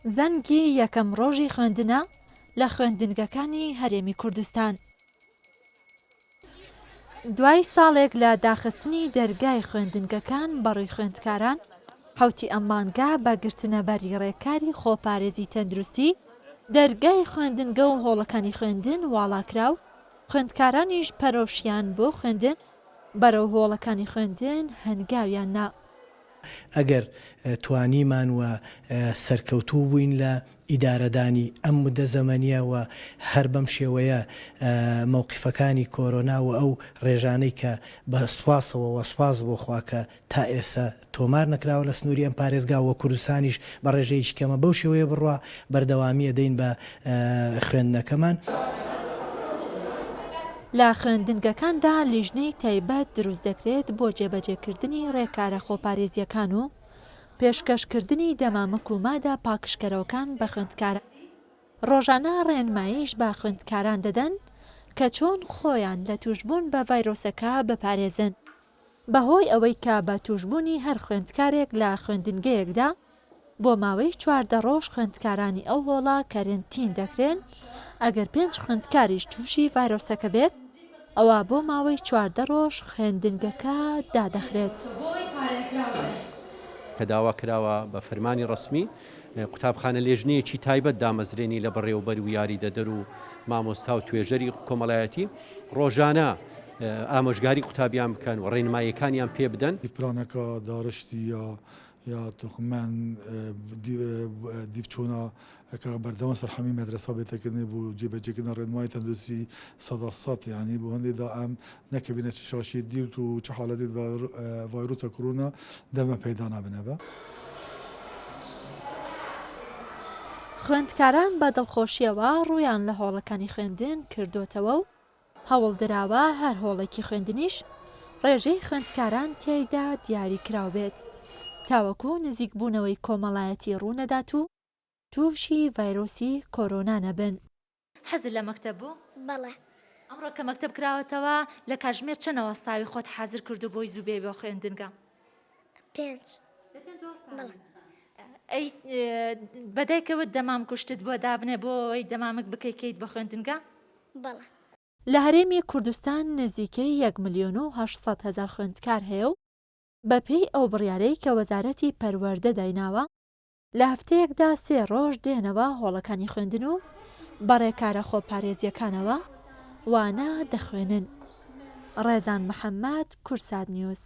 زەنگی یەکەم ڕۆژی خوێندنە لە خوێندنگەکانی هەرێمی کوردستان. دوای ساڵێک لە داخستنی دەرگای خوێندنگەکان بەڕووی خوێندکاران، حوتی ئەم مانگا بە گرتنەبەری ڕێکاری خۆپارێزی تەندروستی دەرگای خوێندنگە و هۆڵەکانی خوێندن واڵاکراو، خوێندکارانیش پەرۆشیان بۆ خوێندن بەرەو هۆڵەکانی خوێندن هەنگاویان نا. ئەگەر توانیمان وە سەرکەوتوو بووین لە ئیدارەدانی ئەم مدە زەمەنیەوە هەر بەم شێوەیە مەوقیفەکانی کۆرۆنا و ئەو ڕێژانەی کە بە سوپاسەوە وەسپاس بۆ خواکە تا ئێستا تۆمار نەکراوە لە سنووری ئەم پارێزگا و کوردستانیش بە ڕێژەیەکی کەمە بەو شێوەیە بڕوا بەردەوامیە دەین بە خوێندنەکەمان. لە خوێندنگەکاندا لیژنەی تایبەت دروست دەکرێت بۆ جێبەجێکردنی ڕێکارە خۆپارێزیەکان و پێشکەشکردنی دەمامک و مادە پاکشکەرەوەکان بە خوێندکاران. ڕۆژانە ڕێنماییش بە خوێندکاران دەدەن کە چۆن خۆیان لە توشبوون بە ڤایرۆسەکە بپارێزن، بەهۆی ئەوەی کە بە توشبوونی هەر خوێندکارێک لە خوێندنگەیەکدا بۆ ماوەی 14 ڕۆژ خوێندکارانی ئەو هۆڵە کەرنتین دەکرێن. ئەگەر 5 خوێندکاریش تووشی ڤایرۆسەکە بێت، ئەوە بۆ ماوەی 14 ڕۆژ خوێندنگەکە دادەخرێت. کە داوا کراوە بە فەرمانی ڕسمی قوتابخانە لێژنەیەکی تایبەت دامەزرێنی لە بەڕێوەبەر و یاریدەدەر و مامۆستا و توێژەری کۆمەڵایەتی ڕۆژانە ئامۆژگاری قوتابیان بکەن و ڕێنماییەکانیان پێ بدەن. پلانەکە داڕشتی یا توخمان دیفچۆنا کە بەردەوام سەررحەمی مەدرسە بێتەکردنی بوو جێبەجێکردن ڕێنمای تەندروستی 100% یعنی بۆ هەندێکدا ئەم نەکەبینە چ شاشی دیوت و چه حالەتی ڤایرۆسە کۆرۆنا دەمە پەیدا نابنەوە. خوێندکاران بە دڵخۆشیەوە ڕوویان لە هۆڵەکانی خوێندن کردوتەوە و هەوڵ دراوە هەر هۆڵێکی خوێندنیش ڕێژەی خوێندکاران تێیدا دیاری کراو بێت تاوەکو نزیکبوونەوەی کۆمەڵایەتی ڕوونەدات و تووشی ڤایرۆسی کۆرۆنا نەبن. حەزت لە مەکتەب بوو؟ بەڵێ. ئەمڕۆ کە مەکتەب کراوەتەوە لە کاتژمێر چەند وەستاوی خۆت حازر کردو بۆی زوو بێ بۆ خوێندنگە؟ 5. ئەی بەدایکەوت دەمام کوشتت بۆ دابنێ بۆ ئەی دەمامک بکەیت بە خوێندنگە؟ بەڵێ. لە هەرێمی کوردستان نزیکەی 1,800,000 خوێندکار هەیە و بەپێی ئەو بڕیارەی کە وەزارەتی پەروەردە دایناوە لە هەفتەیەکدا 3 ڕۆژ دێنەوە هۆڵەکانی خوێندن و بەڕێکارە خۆپارێزیەکانەوە وانە دەخوێنن. ڕێزان محەممەد، کورسات نیوز.